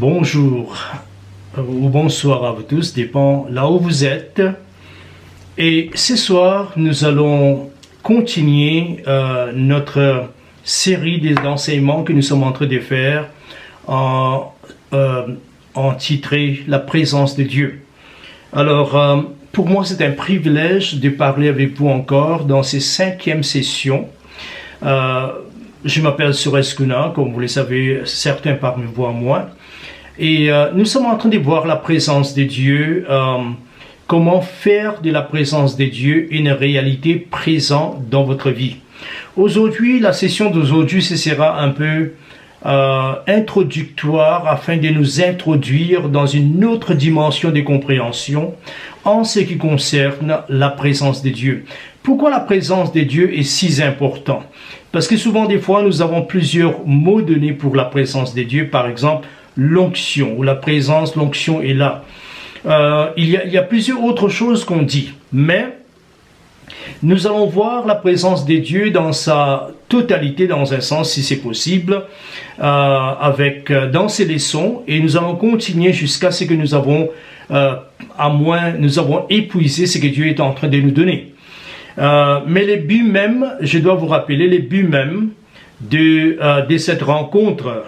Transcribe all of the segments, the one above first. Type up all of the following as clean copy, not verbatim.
Bonjour ou bonsoir à vous tous, dépend là où vous êtes. Et ce soir, nous allons continuer notre série d'enseignements que nous sommes en train de faire en titré « La présence de Dieu ». Alors, pour moi, c'est un privilège de parler avec vous encore dans ces 5e sessions. Je m'appelle Suresh Kuna, comme vous le savez, certains parmi vous à moi. Et nous sommes en train de voir la présence de Dieu, comment faire de la présence de Dieu une réalité présente dans votre vie. Aujourd'hui, la session d'aujourd'hui, ce sera un peu introductoire afin de nous introduire dans une autre dimension de compréhension en ce qui concerne la présence de Dieu. Pourquoi la présence de Dieu est si importante? Parce que souvent, des fois, nous avons plusieurs mots donnés pour la présence de Dieu. Par exemple, l'onction, ou la présence, l'onction est là. Il y a plusieurs autres choses qu'on dit, mais nous allons voir la présence de Dieu dans sa totalité, dans un sens, si c'est possible, dans ces leçons, et nous allons continuer jusqu'à ce que nous avons, nous avons épuisé ce que Dieu est en train de nous donner. Mais les buts même, je dois vous rappeler, les buts même de cette rencontre,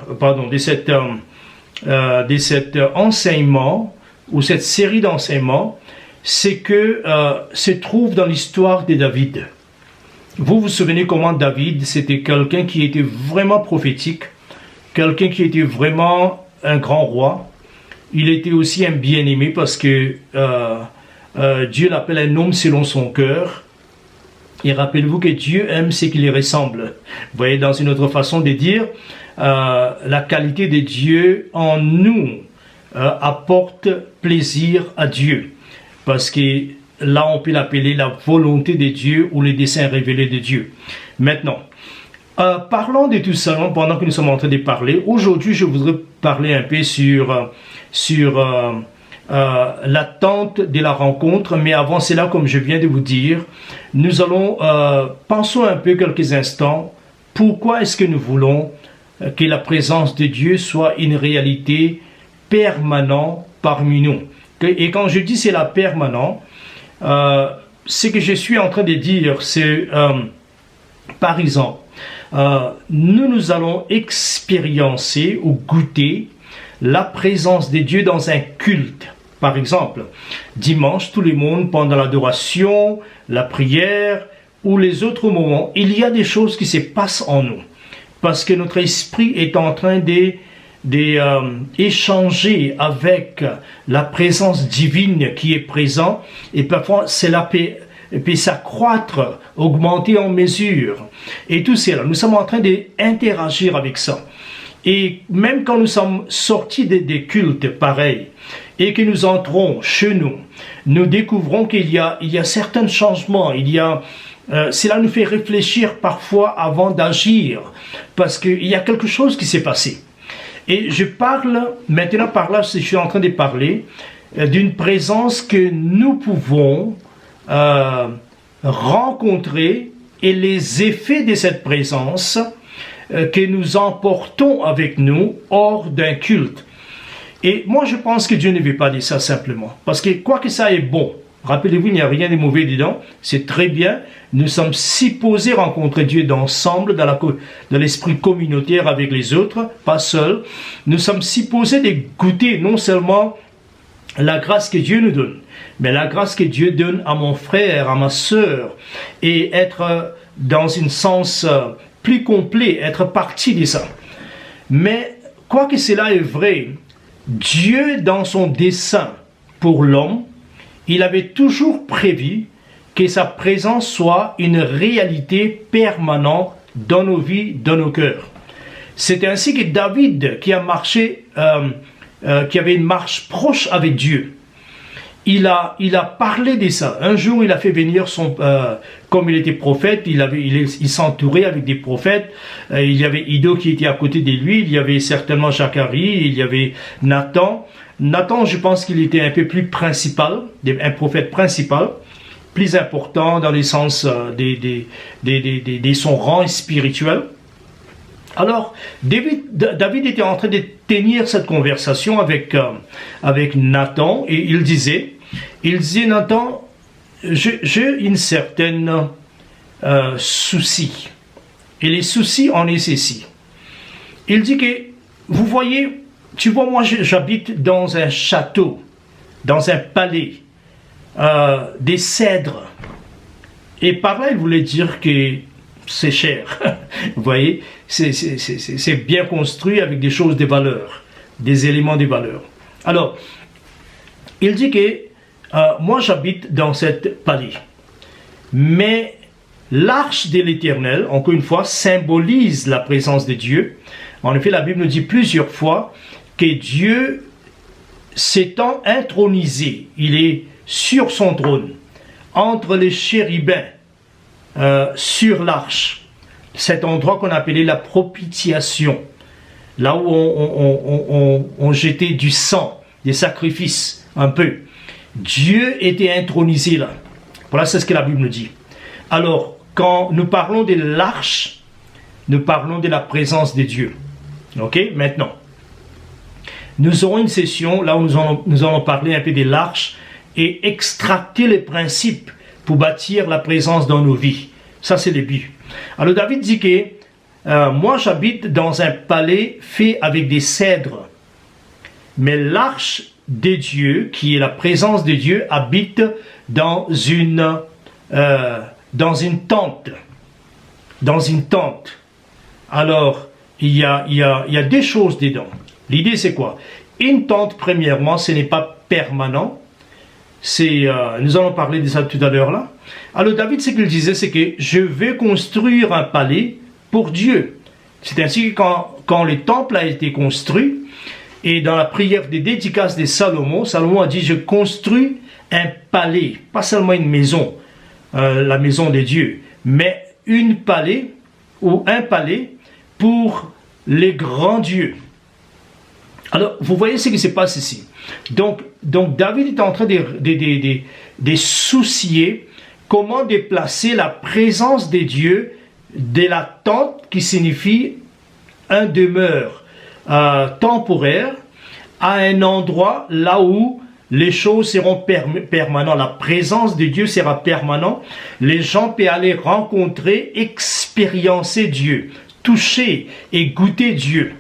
de cet enseignement, ou cette série d'enseignements, c'est que se trouve dans l'histoire de David. Vous vous souvenez comment David, c'était quelqu'un qui était vraiment prophétique, quelqu'un qui était vraiment un grand roi. Il était aussi un bien-aimé parce que Dieu l'appelle un homme selon son cœur. Et rappelez-vous que Dieu aime ce qui lui ressemble. Vous voyez, dans une autre façon de dire, la qualité de Dieu en nous apporte plaisir à Dieu. Parce que là, on peut l'appeler la volonté de Dieu ou les desseins révélés de Dieu. Maintenant, parlons de tout ça pendant que nous sommes en train de parler. Aujourd'hui, je voudrais parler un peu sur l'attente de la rencontre, mais avant cela, comme je viens de vous dire, nous allons pensons un peu quelques instants. Pourquoi est-ce que nous voulons que la présence de Dieu soit une réalité permanente parmi nous? Et quand je dis c'est la permanente, ce que je suis en train de dire, c'est par exemple, nous allons expériencer ou goûter la présence de Dieu dans un culte. Par exemple, dimanche, tout le monde, pendant l'adoration, la prière ou les autres moments, il y a des choses qui se passent en nous. Parce que notre esprit est en train d'échanger avec la présence divine qui est présente. Et parfois, cela peut s'accroître, augmenter en mesure. Et tout cela, nous sommes en train d'interagir avec ça. Et même quand nous sommes sortis des cultes pareils et que nous entrons chez nous, nous découvrons qu'il y a certains changements. Cela nous fait réfléchir parfois avant d'agir parce qu'il y a quelque chose qui s'est passé. Et je parle maintenant par là, je suis en train de parler d'une présence que nous pouvons rencontrer et les effets de cette présence que nous emportons avec nous hors d'un culte. Et moi, je pense que Dieu ne veut pas de ça simplement. Parce que quoi que ça est bon, rappelez-vous, il n'y a rien de mauvais dedans, c'est très bien. Nous sommes supposés rencontrer Dieu d'ensemble, dans l'esprit communautaire avec les autres, pas seuls. Nous sommes supposés de goûter non seulement la grâce que Dieu nous donne, mais la grâce que Dieu donne à mon frère, à ma sœur, et être dans un sens plus complet, être partie de ça. Mais, quoi que cela est vrai, Dieu, dans son dessein pour l'homme, il avait toujours prévu que sa présence soit une réalité permanente dans nos vies, dans nos cœurs. C'est ainsi que David, qui a marché, qui avait une marche proche avec Dieu, il a parlé de ça. Un jour, il a fait venir comme il était prophète, il s'entourait avec des prophètes. Il y avait Ido qui était à côté de lui, il y avait certainement Zacharie, il y avait Nathan. Nathan, je pense qu'il était un peu plus principal, un prophète principal, plus important dans le sens de son rang spirituel. Alors, David était en train de tenir cette conversation avec Nathan, et il disait, Nathan, j'ai une certaine souci. Et les soucis en est ceci. Il dit que, vous voyez, tu vois, moi j'habite dans un château, dans un palais, des cèdres. Et par là, il voulait dire que c'est cher. Vous voyez, c'est bien construit avec des choses de valeur, des éléments de valeur. Alors, il dit que moi j'habite dans cette palais. Mais l'arche de l'Éternel, encore une fois, symbolise la présence de Dieu. En effet, la Bible nous dit plusieurs fois que Dieu s'étant intronisé, il est sur son trône, entre les chérubins, sur l'arche, cet endroit qu'on appelait la propitiation, là où on jetait du sang, des sacrifices, un peu. Dieu était intronisé là. Voilà, c'est ce que la Bible nous dit. Alors, quand nous parlons de l'arche, nous parlons de la présence de Dieu. Ok, maintenant, nous aurons une session là où nous allons parler un peu de l'arche et extracter les principes pour bâtir la présence dans nos vies. Ça, c'est le but. Alors, David dit que moi, j'habite dans un palais fait avec des cèdres. Mais l'arche de Dieu, qui est la présence de Dieu, habite dans une tente. Dans une tente. Alors, il y a deux choses dedans. L'idée, c'est quoi? Une tente, premièrement, ce n'est pas permanent. Nous allons parler de ça tout à l'heure là. Alors David, ce qu'il disait, c'est que je vais construire un palais pour Dieu. C'est ainsi que quand le temple a été construit, et dans la prière des dédicaces de Salomon, Salomon a dit, je construis un palais, pas seulement une maison, la maison de Dieu, mais un palais pour les grands dieux. Alors, vous voyez ce qui se passe ici. Donc David est en train de soucier comment déplacer la présence de Dieu de la tente, qui signifie un demeure temporaire, à un endroit là où les choses seront permanentes. La présence de Dieu sera permanente. Les gens peuvent aller rencontrer, expériencer Dieu, toucher et goûter Dieu.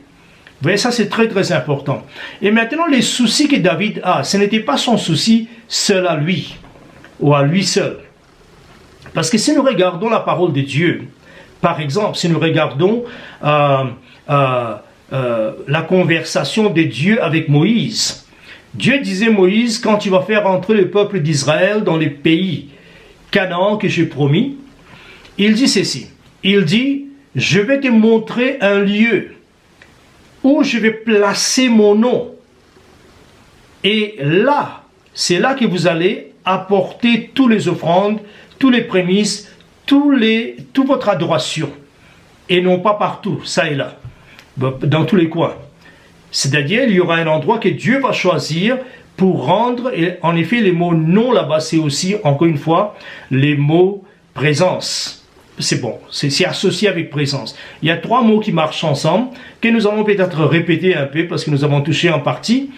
Vous voyez, ça c'est très très important. Et maintenant, les soucis que David a, ce n'était pas son souci seul à lui, ou à lui seul. Parce que si nous regardons la parole de Dieu, par exemple, si nous regardons la conversation de Dieu avec Moïse, Dieu disait à Moïse, quand tu vas faire entrer le peuple d'Israël dans les pays Canaan que j'ai promis, il dit ceci, il dit, je vais te montrer un lieu où je vais placer mon nom. Et là, c'est là que vous allez apporter toutes les offrandes, tous les prémices, toute votre adoration. Et non pas partout, ça et là, dans tous les coins. C'est-à-dire, il y aura un endroit que Dieu va choisir pour rendre, et en effet, les mots non là-bas, c'est aussi, encore une fois, les mots présence. C'est bon, c'est associé avec présence. Il y a trois mots qui marchent ensemble, que nous allons peut-être répéter un peu, parce que nous avons touché en partie.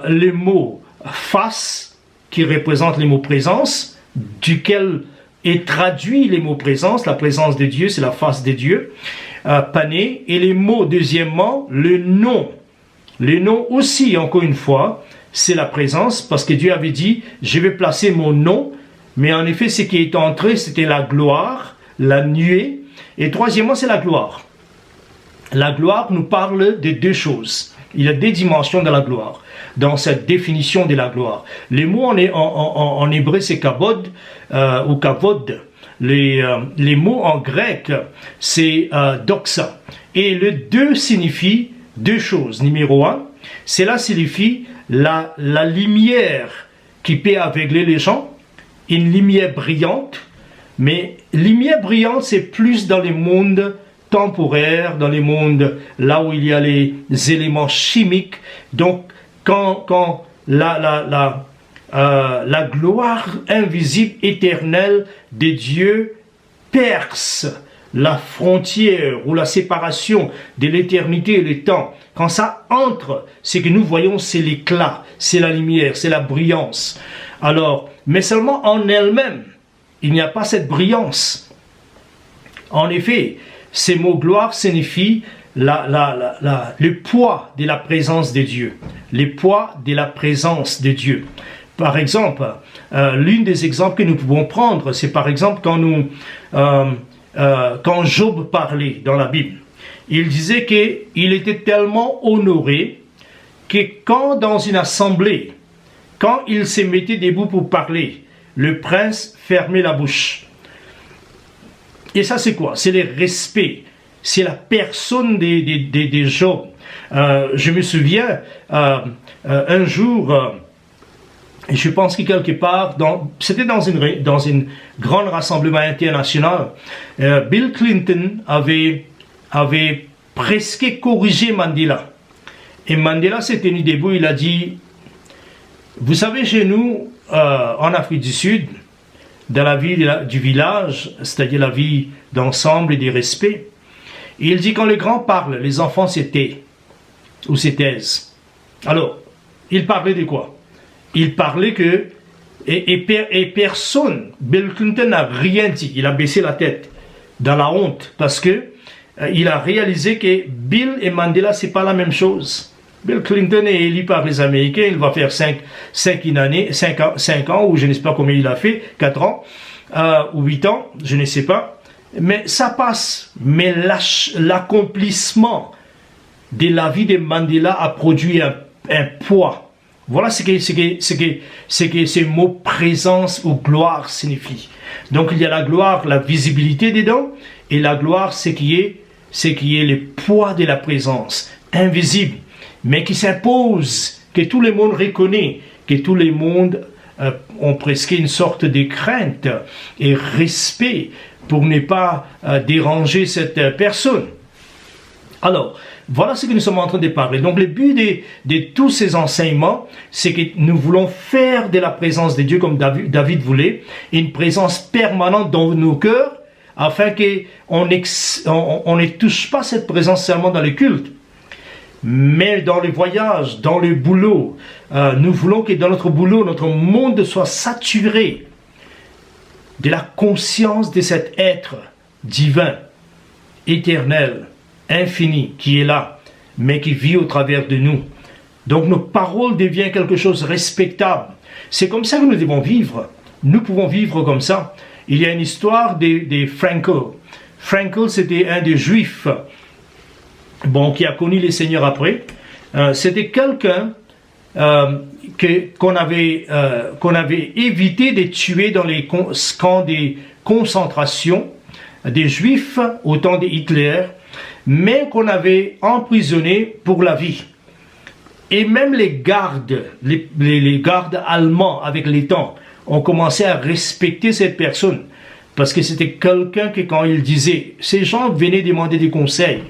Les mots face, qui représentent les mots présence, duquel est traduit les mots présence, la présence de Dieu, c'est la face de Dieu, pané, et les mots, deuxièmement, le nom. Le nom aussi, encore une fois, c'est la présence, parce que Dieu avait dit, je vais placer mon nom, mais en effet, ce qui est entré, c'était la gloire, la nuée, et troisièmement, c'est la gloire. La gloire nous parle de deux choses. Il y a des dimensions de la gloire, dans cette définition de la gloire. Les mots en hébreu, c'est kabod, ou kavod. Les mots en grec, c'est doxa. Et le deux signifie deux choses. Numéro un, cela signifie la lumière qui peut aveugler les gens, une lumière brillante. Mais lumière brillante, c'est plus dans les mondes temporaires, dans les mondes là où il y a les éléments chimiques. Donc, quand la gloire invisible, éternelle de Dieu perce la frontière ou la séparation de l'éternité et le temps, quand ça entre, ce que nous voyons, c'est l'éclat, c'est la lumière, c'est la brillance. Alors, mais seulement en elle-même, il n'y a pas cette brillance. En effet, ces mots gloire signifient le poids de la présence de Dieu. Le poids de la présence de Dieu. Par exemple, l'un des exemples que nous pouvons prendre, c'est par exemple quand Job parlait dans la Bible. Il disait qu'il était tellement honoré que quand dans une assemblée, quand il se mettait debout pour parler, le prince fermait la bouche. Et ça c'est quoi? C'est le respect. C'est la personne des Job. Je me souviens, un jour, je pense que quelque part, c'était dans une grande rassemblement international, Bill Clinton avait presque corrigé Mandela. Et Mandela s'est tenu debout, il a dit, vous savez, chez nous, en Afrique du Sud, dans la vie du village, c'est-à-dire la vie d'ensemble et du respect, il dit quand les grands parlent, les enfants se taisent ou se taisent. Alors, il parlait de quoi? Il parlait que, et personne, Bill Clinton n'a rien dit, il a baissé la tête dans la honte, parce que il a réalisé que Bill et Mandela, c'est pas la même chose. Bill Clinton est élu par les Américains, il va faire 5 ans, ou je ne sais pas combien il a fait, 4 ans, ou 8 ans, je ne sais pas. Mais ça passe. Mais l'accomplissement de la vie de Mandela a produit un poids. Voilà ce que ces mots présence ou gloire signifient. Donc il y a la gloire, la visibilité dedans, et la gloire, c'est qui est le poids de la présence, invisible, mais qui s'impose, que tout le monde reconnaît, que tout le monde ont presque une sorte de crainte et respect pour ne pas déranger cette personne. Alors, voilà ce que nous sommes en train de parler. Donc, le but de tous ces enseignements, c'est que nous voulons faire de la présence de Dieu, comme David voulait, une présence permanente dans nos cœurs, afin qu'on ne touche pas cette présence seulement dans le culte, mais dans les voyages, dans le boulot. Nous voulons que dans notre boulot, notre monde soit saturé de la conscience de cet être divin, éternel, infini, qui est là, mais qui vit au travers de nous. Donc nos paroles deviennent quelque chose de respectable. C'est comme ça que nous devons vivre. Nous pouvons vivre comme ça. Il y a une histoire de Frankl. Frankl, c'était un des Juifs qui a connu le Seigneur après. C'était quelqu'un qu'on avait évité de tuer dans les camps de concentration des Juifs au temps de Hitler, mais qu'on avait emprisonné pour la vie. Et même les gardes allemands avec les temps ont commencé à respecter cette personne, parce que c'était quelqu'un que quand il disait, ces gens venaient demander des conseils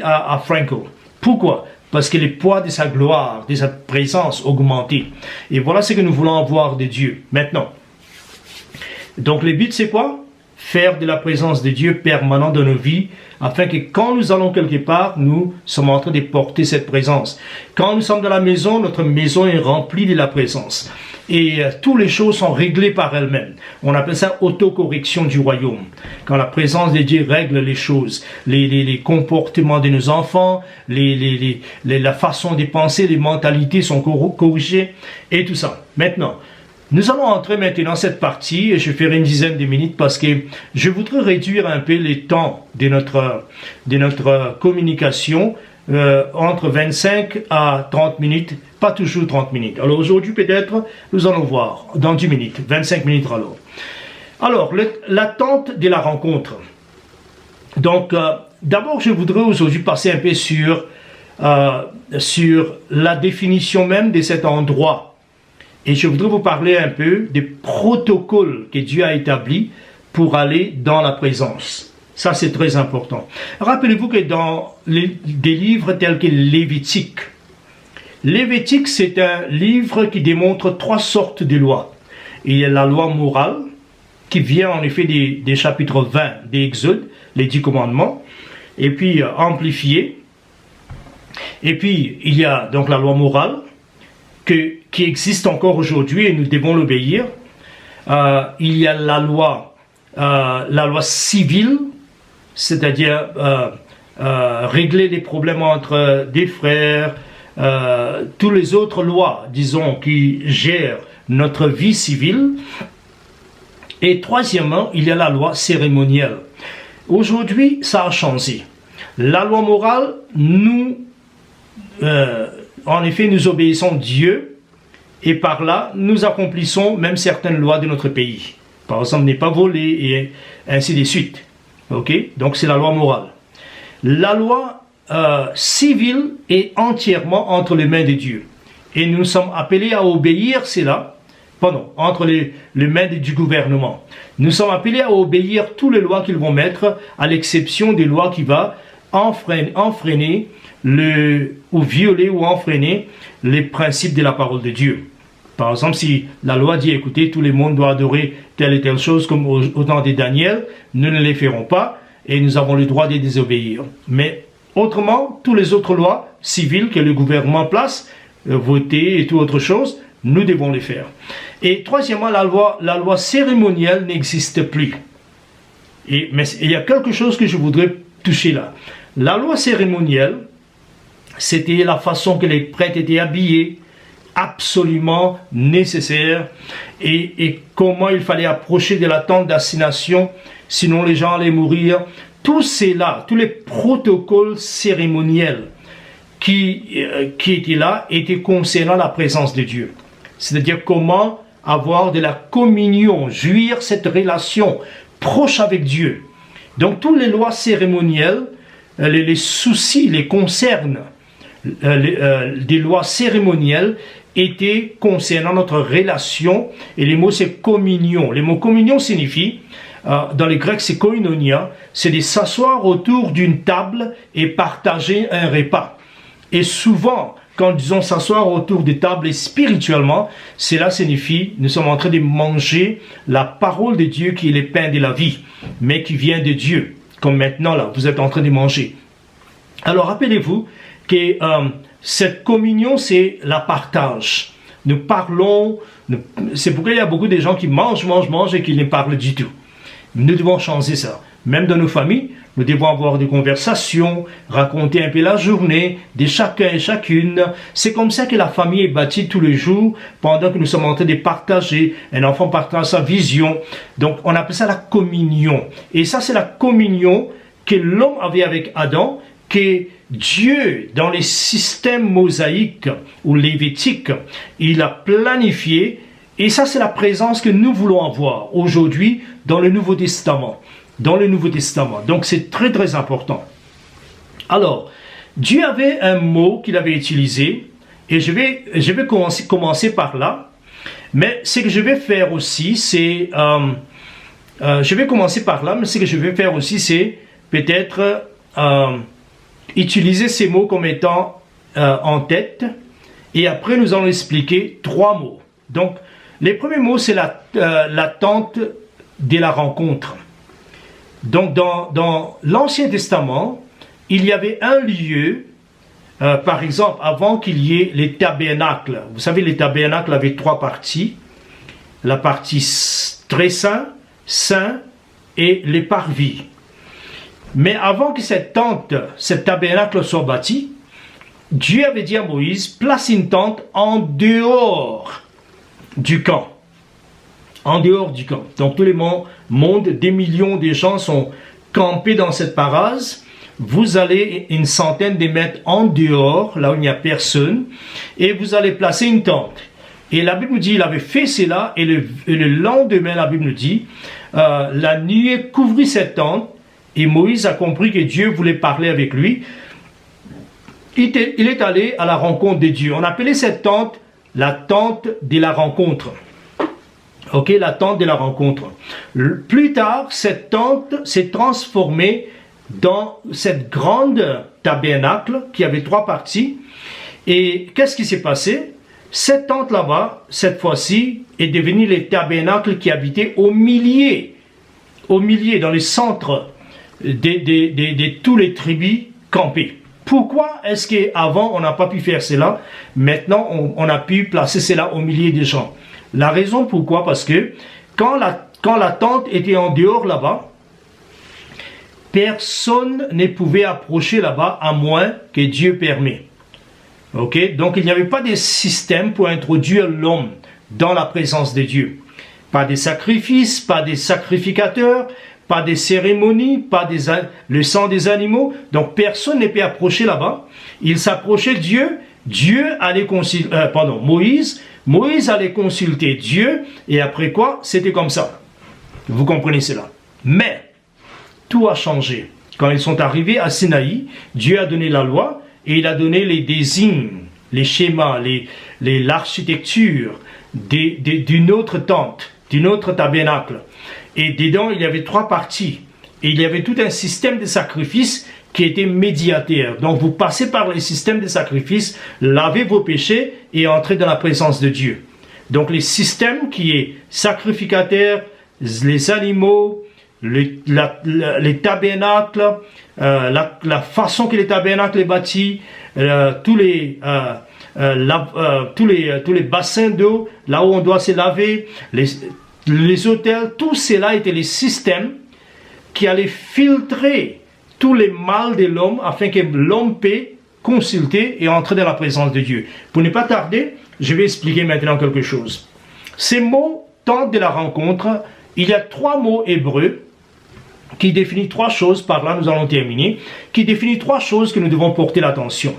à Frankl. Pourquoi? Parce que le poids de sa gloire, de sa présence augmentait. Et voilà ce que nous voulons avoir de Dieu. Maintenant, donc le but c'est quoi? Faire de la présence de Dieu permanente dans nos vies, afin que quand nous allons quelque part, nous sommes en train de porter cette présence. Quand nous sommes dans la maison, notre maison est remplie de la présence. Et toutes les choses sont réglées par elles-mêmes. On appelle ça autocorrection du royaume. Quand la présence de Dieu règle les choses, les comportements de nos enfants, la façon de penser, les mentalités sont corrigées et tout ça. Maintenant, nous allons entrer maintenant dans cette partie et je ferai une dizaine de minutes parce que je voudrais réduire un peu les temps de notre communication entre 25 à 30 minutes, pas toujours 30 minutes. Alors aujourd'hui peut-être, nous allons voir dans 10 minutes, 25 minutes alors. Alors, l'attente de la rencontre. Donc, d'abord je voudrais aujourd'hui passer un peu sur la définition même de cet endroit. Et je voudrais vous parler un peu des protocoles que Dieu a établis pour aller dans la présence. Ça, c'est très important. Rappelez-vous que dans des livres tels que Lévitique, c'est un livre qui démontre 3 sortes de lois. Il y a la loi morale, qui vient en effet des chapitres 20 des Exodes, les 10 commandements, et puis amplifié. Et puis il y a donc la loi morale qui existe encore aujourd'hui et nous devons l'obéir. Il y a la loi civile, c'est-à-dire régler les problèmes entre des frères, toutes les autres lois, disons, qui gèrent notre vie civile. Et troisièmement, il y a la loi cérémonielle. Aujourd'hui, ça a changé. La loi morale, en effet, nous obéissons Dieu et par là, nous accomplissons même certaines lois de notre pays. Par exemple, ne pas voler et ainsi de suite. Ok? Donc, c'est la loi morale. La loi civile est entièrement entre les mains de Dieu. Et nous sommes appelés à obéir cela. Pardon, entre les mains du gouvernement. Nous sommes appelés à obéir toutes les lois qu'ils vont mettre, à l'exception des lois qui vont enfreiner ou violer ou enfreiner les principes de la parole de Dieu. Par exemple, si la loi dit, écoutez, tout le monde doit adorer telle et telle chose, comme au temps de Daniel, nous ne les ferons pas et nous avons le droit de désobéir. Mais autrement, toutes les autres lois civiles que le gouvernement place, voter et toute autre chose, nous devons les faire. Et troisièmement, la loi cérémonielle n'existe plus. Mais il y a quelque chose que je voudrais toucher là. La loi cérémonielle, c'était la façon que les prêtres étaient habillés, absolument nécessaire, et comment il fallait approcher de la tente d'assignation, sinon les gens allaient mourir. Tout cela, tous les protocoles cérémoniels qui étaient là, étaient concernant la présence de Dieu. C'est-à-dire comment avoir de la communion, jouir cette relation proche avec Dieu. Donc toutes les lois cérémonielles, les soucis, les concerns des lois cérémonielles étaient concernant notre relation, et les mots c'est communion. Les mots communion signifie, dans le grec c'est koinonia, c'est de s'asseoir autour d'une table et partager un repas. Et souvent, quand disons s'asseoir autour des tables et spirituellement, cela signifie nous sommes en train de manger la parole de Dieu qui est le pain de la vie, mais qui vient de Dieu, comme maintenant là, vous êtes en train de manger. Alors rappelez-vous que cette communion, c'est la partage. Nous parlons, c'est pourquoi il y a beaucoup de gens qui mangent et qui ne parlent du tout. Nous devons changer ça. Même dans nos familles, nous devons avoir des conversations, raconter un peu la journée de chacun et chacune. C'est comme ça que la famille est bâtie tous les jours, pendant que nous sommes en train de partager. Un enfant partage sa vision. Donc, on appelle ça la communion. Et ça, c'est la communion que l'homme avait avec Adam, que Dieu, dans les systèmes mosaïques ou lévitiques, il a planifié. Et ça, c'est la présence que nous voulons avoir aujourd'hui dans le Nouveau Testament. Dans le Nouveau Testament. Donc c'est très très important. Alors, Dieu avait un mot qu'il avait utilisé, et je vais commencer par là, mais ce que je vais faire aussi, c'est, je vais commencer par là, mais ce que je vais faire aussi, c'est peut-être utiliser ces mots comme étant en tête, et après nous allons expliquer 3 mots. Donc, les premiers mots, c'est l'attente de la rencontre. Donc, dans l'Ancien Testament, il y avait un lieu, par exemple, avant qu'il y ait les tabernacles. Vous savez, les tabernacles avaient 3 parties. La partie très saint et les parvis. Mais avant que cette tente, cet tabernacle soit bâti, Dieu avait dit à Moïse, place une tente en dehors du camp. En dehors du camp. Donc tout le monde, des millions de gens sont campés dans cette parase. Vous allez une centaine de mètres en dehors, là où il n'y a personne, et vous allez placer une tente. Et la Bible nous dit, il avait fait cela, et le lendemain, la Bible nous dit, la nuée couvrit cette tente, et Moïse a compris que Dieu voulait parler avec lui. Il est allé à la rencontre de Dieu. On appelait cette tente la tente de la rencontre. Ok, la tente de la rencontre. Plus tard, cette tente s'est transformée dans cette grande tabernacle qui avait 3 parties. Et qu'est-ce qui s'est passé? Cette tente là-bas, cette fois-ci, est devenue les tabernacles qui habitaient au milieu, dans le centre de tous les tribus campées. Pourquoi est-ce qu'avant on n'a pas pu faire cela? Maintenant on a pu placer cela au milieu des gens. La raison pourquoi? Parce que quand la tente était en dehors là-bas, personne ne pouvait approcher là-bas à moins que Dieu permet. Ok? Donc il n'y avait pas de système pour introduire l'homme dans la présence de Dieu. Pas de sacrifices, pas de sacrificateurs, pas de cérémonies, pas le sang des animaux. Donc personne ne peut approcher là-bas. Il s'approchait de Dieu. Moïse allait consulter Dieu. Et après quoi? C'était comme ça. Vous comprenez cela. Mais tout a changé. Quand ils sont arrivés à Sinaï, Dieu a donné la loi et il a donné les désignes, les schémas, l'architecture d'une autre tente, d'une autre tabernacle. Et dedans, il y avait 3 parties. Et il y avait tout un système de sacrifice qui était médiateur. Donc, vous passez par le système de sacrifice, lavez vos péchés et entrez dans la présence de Dieu. Donc, les systèmes qui est sacrificateur, les animaux, les tabernacles, la façon que les tabernacles est bâti, tous les bassins d'eau, là où on doit se laver, les autels, tout cela étaient les systèmes qui allaient filtrer tous les mal de l'homme afin que l'homme puisse consulter et entrer dans la présence de Dieu. Pour ne pas tarder, je vais expliquer maintenant quelque chose. Ces mots, tente de la rencontre, il y a 3 mots hébreux qui définissent 3 choses, par là nous allons terminer, qui définissent 3 choses que nous devons porter l'attention.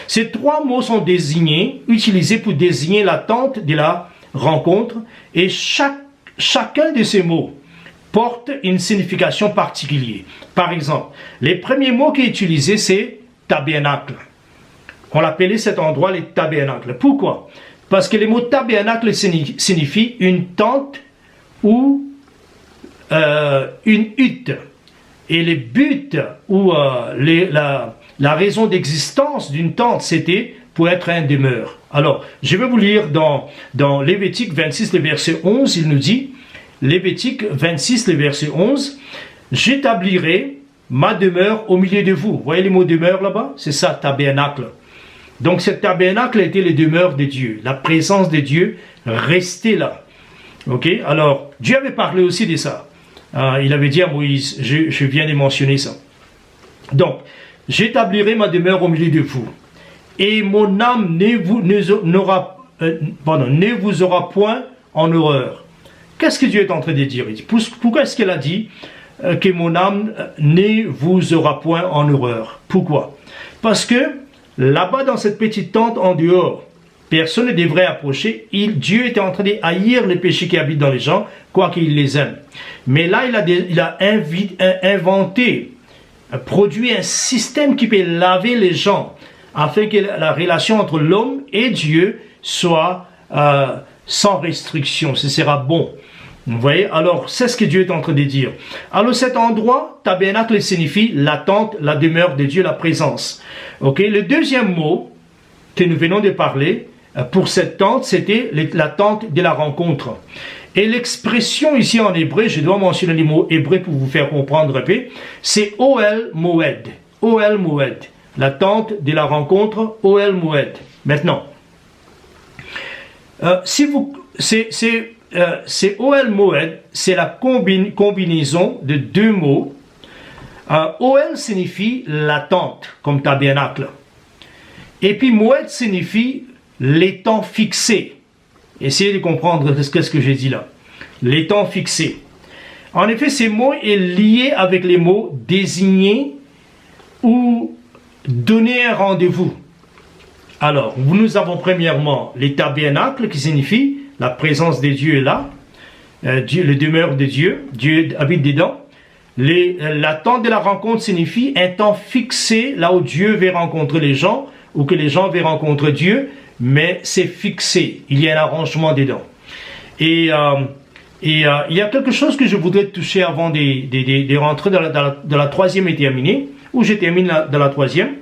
Ces 3 mots sont utilisés pour désigner la tente de la rencontre, et chacun de ces mots porte une signification particulière. Par exemple, les premiers mots qui est utilisé, c'est tabernacle. On l'appelait cet endroit les tabernacles. Pourquoi? Parce que le mot tabernacle signifie une tente ou une hutte. Et le but ou la raison d'existence d'une tente, c'était pour être un demeure. Alors, je vais vous lire dans Lévitique 26, le verset 11, il nous dit, Lévitique 26, le verset 11, « J'établirai ma demeure au milieu de vous. » Vous voyez les mots demeure là-bas? C'est ça, tabernacle. Donc, ce tabernacle était les demeures de Dieu. La présence de Dieu restait là. Ok? Alors, Dieu avait parlé aussi de ça. Il avait dit à Moïse, je viens de mentionner ça. Donc, j'établirai ma demeure au milieu de vous. Et mon âme ne vous aura point en horreur. Qu'est-ce que Dieu est en train de dire? Il dit, pourquoi est-ce qu'il a dit que mon âme ne vous aura point en horreur? Pourquoi? Parce que là-bas, dans cette petite tente en dehors, personne ne devrait approcher. Dieu était en train de haïr les péchés qui habitent dans les gens, quoiqu'il les aime. Mais là, il a inventé, produit un système qui peut laver les gens, afin que la relation entre l'homme et Dieu soit sans restriction. Ce sera bon. Vous voyez? Alors, c'est ce que Dieu est en train de dire. Alors, cet endroit, tabernacle signifie la tente, la demeure de Dieu, la présence. Ok? Le deuxième mot que nous venons de parler pour cette tente, c'était la tente de la rencontre. Et l'expression ici en hébreu, je dois mentionner les mots hébreux pour vous faire comprendre un peu, c'est Ohel Moed. Ohel Moed. La tente de la rencontre, Ohel Moed. Maintenant, c'est Ohel Moed, c'est la combinaison de 2 mots. Ohel signifie la tente, comme tabernacle. Et puis Moed signifie les temps fixés. Essayez de comprendre ce que j'ai dit là. Les temps fixés. En effet, ces mots est lié avec les mots désigner ou donner un rendez-vous. Alors, nous avons premièrement les tabernacles qui signifient la présence de Dieu est là. Le demeure de Dieu. Dieu habite dedans. La tente de la rencontre signifie un temps fixé là où Dieu veut rencontrer les gens ou que les gens veulent rencontrer Dieu, mais c'est fixé. Il y a un arrangement dedans. Et il y a quelque chose que je voudrais toucher avant de rentrer dans la troisième et terminer, où je termine dans la troisième.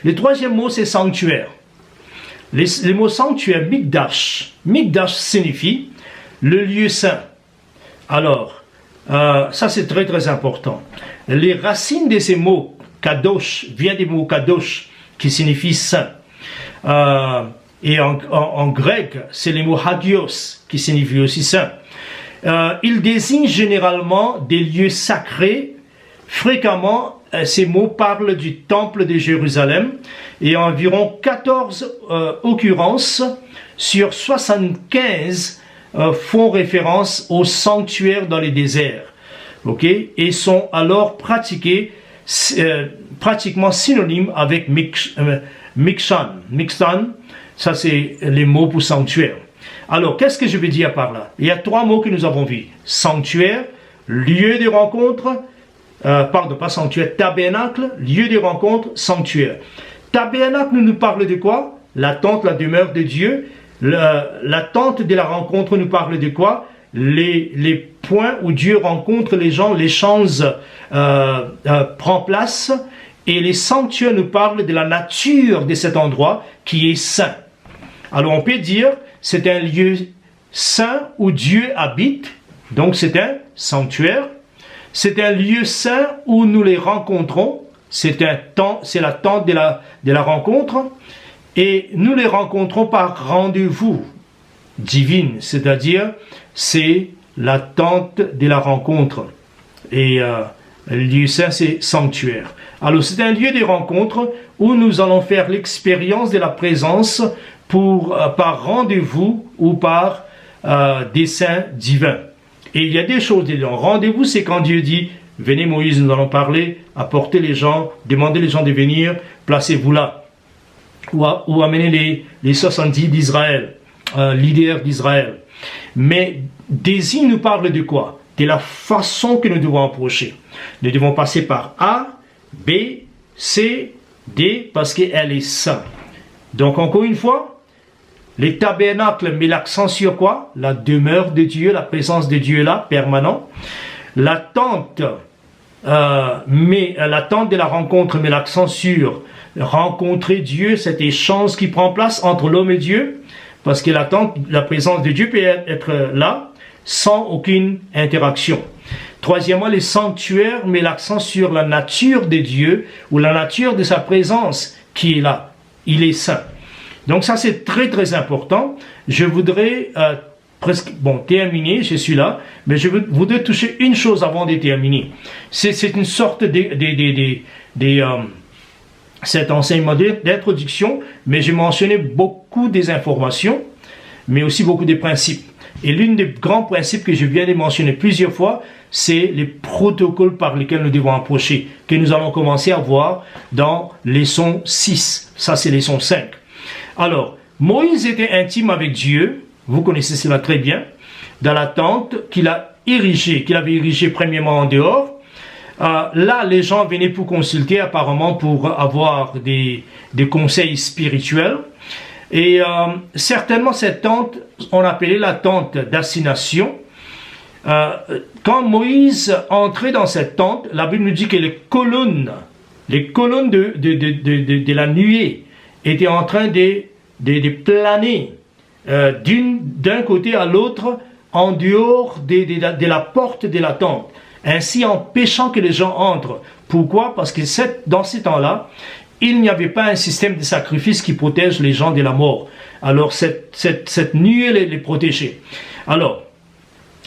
Le troisième mot, c'est sanctuaire. Les mots sanctuaire, Mikdash. Mikdash signifie le lieu saint. Alors, ça c'est très très important. Les racines de ces mots, kadosh, viennent des mots kadosh, qui signifie saint. Et en grec, c'est les mots hagios, qui signifie aussi saint. Ils désignent généralement des lieux sacrés. Fréquemment, ces mots parlent du temple de Jérusalem et environ 14 occurrences sur 75 font référence au sanctuaire dans les déserts, et sont alors pratiqués pratiquement synonymes avec mikshan. Mikshan, ça c'est les mots pour sanctuaire. Alors, qu'est-ce que je veux dire par là? Il y a 3 mots que nous avons vus. Sanctuaire, lieu de rencontre, pardon, pas sanctuaire, tabernacle, lieu de rencontre, sanctuaire. Tabernacle nous parle de quoi? La tente, la demeure de Dieu. La tente de la rencontre nous parle de quoi? Les points où Dieu rencontre les gens, l'échange prend place. Et les sanctuaires nous parlent de la nature de cet endroit qui est saint. Alors on peut dire c'est un lieu saint où Dieu habite, donc c'est un sanctuaire. C'est un lieu saint où nous les rencontrons, c'est la tente de la rencontre, et nous les rencontrons par rendez-vous divine, c'est-à-dire c'est la tente de la rencontre. Et le lieu saint, c'est sanctuaire. Alors c'est un lieu de rencontre où nous allons faire l'expérience de la présence par rendez-vous ou par dessein divin. Et il y a des choses dedans. Rendez-vous, c'est quand Dieu dit, venez Moïse, nous allons parler, apporter les gens, demander les gens de venir, placez-vous là. Ou amener les 70 d'Israël, leaders d'Israël. Mais désigne nous parle de quoi? De la façon que nous devons approcher. Nous devons passer par A, B, C, D, parce qu'elle est sainte. Donc encore une fois, les tabernacles met l'accent sur quoi? La demeure de Dieu, la présence de Dieu là, permanent. La tente de la rencontre met l'accent sur rencontrer Dieu, cet échange qui prend place entre l'homme et Dieu, parce que la présence de Dieu peut être là sans aucune interaction. Troisièmement, les sanctuaires met l'accent sur la nature de Dieu ou la nature de sa présence qui est là. Il est saint. Donc ça c'est très très important. Je voudrais terminer, je suis là, mais je voudrais toucher une chose avant de terminer. C'est une sorte cet enseignement d'introduction, mais j'ai mentionné beaucoup des informations, mais aussi beaucoup des principes. Et l'un des grands principes que je viens de mentionner plusieurs fois, c'est les protocoles par lesquels nous devons approcher, que nous allons commencer à voir dans leçon 6. Ça c'est leçon 5. Alors, Moïse était intime avec Dieu, vous connaissez cela très bien, dans la tente qu'il avait érigée premièrement en dehors. Là, les gens venaient pour consulter, apparemment pour avoir des conseils spirituels. Et certainement, cette tente, on appelait la tente d'assignation. Quand Moïse entrait dans cette tente, la Bible nous dit que les colonnes de la nuée étaient en train de planer d'un côté à l'autre en dehors de la porte de la tente, ainsi empêchant que les gens entrent. Pourquoi? Parce que dans ces temps-là, il n'y avait pas un système de sacrifice qui protège les gens de la mort. Alors cette nuée les protégeait. Alors,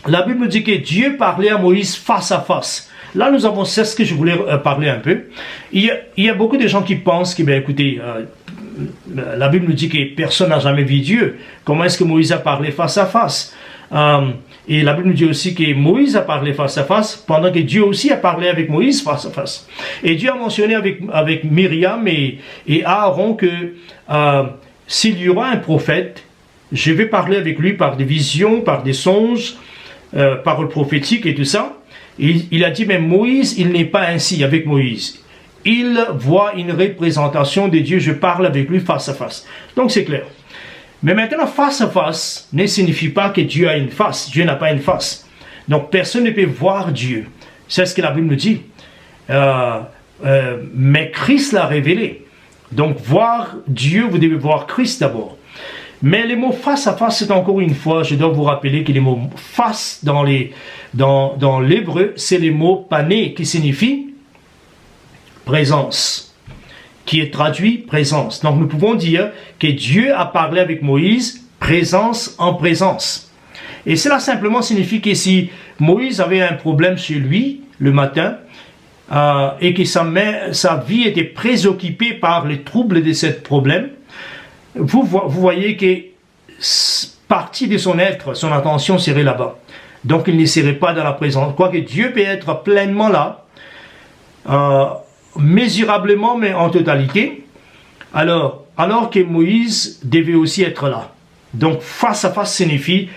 la Bible dit que Dieu parlait à Moïse face à face. Là, c'est ce que je voulais parler un peu. Il y a beaucoup de gens qui pensent que, écoutez, la Bible nous dit que personne n'a jamais vu Dieu. Comment est-ce que Moïse a parlé face à face? Et la Bible nous dit aussi que Moïse a parlé face à face, pendant que Dieu aussi a parlé avec Moïse face à face. Et Dieu a mentionné avec Myriam et Aaron que s'il y aura un prophète, je vais parler avec lui par des visions, par des songes, paroles prophétiques et tout ça. Il a dit, mais Moïse, il n'est pas ainsi avec Moïse. Il voit une représentation de Dieu, je parle avec lui face à face. Donc c'est clair. Mais maintenant, face à face ne signifie pas que Dieu a une face. Dieu n'a pas une face. Donc personne ne peut voir Dieu. C'est ce que la Bible nous dit. Mais Christ l'a révélé. Donc, voir Dieu, vous devez voir Christ d'abord. Mais les mots face à face, c'est encore une fois, je dois vous rappeler que les mots face dans l'hébreu, c'est les mots pané, qui signifie présence, qui est traduit présence. Donc nous pouvons dire que Dieu a parlé avec Moïse, présence en présence. Et cela simplement signifie que si Moïse avait un problème chez lui le matin, et que sa vie était préoccupée par les troubles de ce problème, vous voyez que partie de son être, son attention serait là-bas. Donc il ne serait pas dans la présence. Quoique Dieu peut être pleinement là, mesurablement, mais en totalité, alors que Moïse devait aussi être là. Donc face à face signifie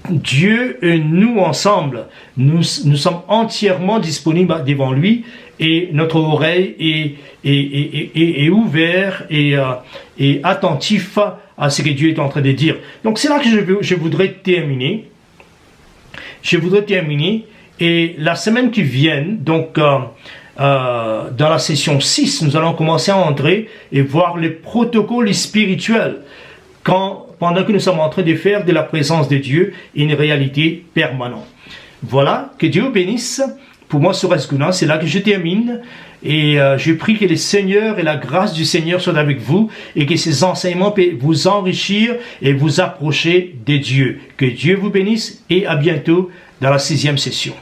Dieu et nous ensemble, nous sommes entièrement disponibles devant lui et notre oreille est ouverte et attentif à ce que Dieu est en train de dire. Donc c'est là que je voudrais terminer. Et la semaine qui vient, donc dans la session 6, nous allons commencer à entrer et voir les protocoles spirituels pendant que nous sommes en train de faire de la présence de Dieu une réalité permanente. Voilà, que Dieu bénisse. Pour moi, sur Esgouna, c'est là que je termine. Et je prie que le Seigneur et la grâce du Seigneur soient avec vous et que ces enseignements puissent vous enrichir et vous approcher de Dieu. Que Dieu vous bénisse et à bientôt dans la 6e session.